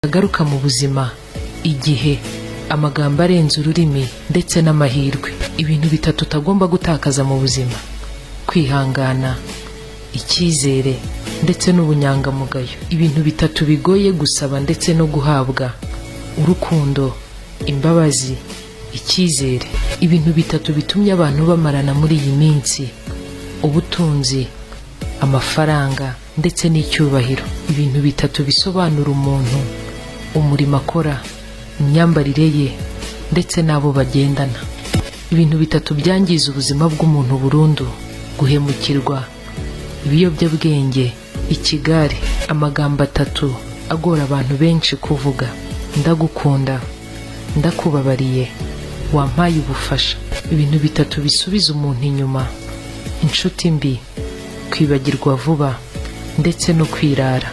agaruka mu buzima, igihe, amagambo arenze ururimi ndetse n'amahirwe. Ibintu bitatu utagomba gutakaza mu buzima: kwihangana, icyizere ndetse n'ubunyangamugayo. Ibintu bitatu bigoye gusaba ndetse no guhabwa: urukundo, imbabazi, icyizere. Ibintu bitatu bitumye abantu bamarana muri iyi minsi: ubutunzi, amafaranga ndetse n'icyubahiro. Ibintu bitatu bisobanura umuntu, umurimo akora, imyambarire ye ndetse n'abo bagendana. Ibintu bitatu byangiza ubuzima bw'umuntu burundu: guhemukirwa, ibiyobyabwenge, ikigare. Amagambo atatu agora abantu benshi kuvuga: ndagukunda, ndakubabariye, wampaye ubufasha. Ibintu bitatu bisubiza umuntu inyuma: inshuti mbi, kwibagirwa vuba ndetse no kwirara.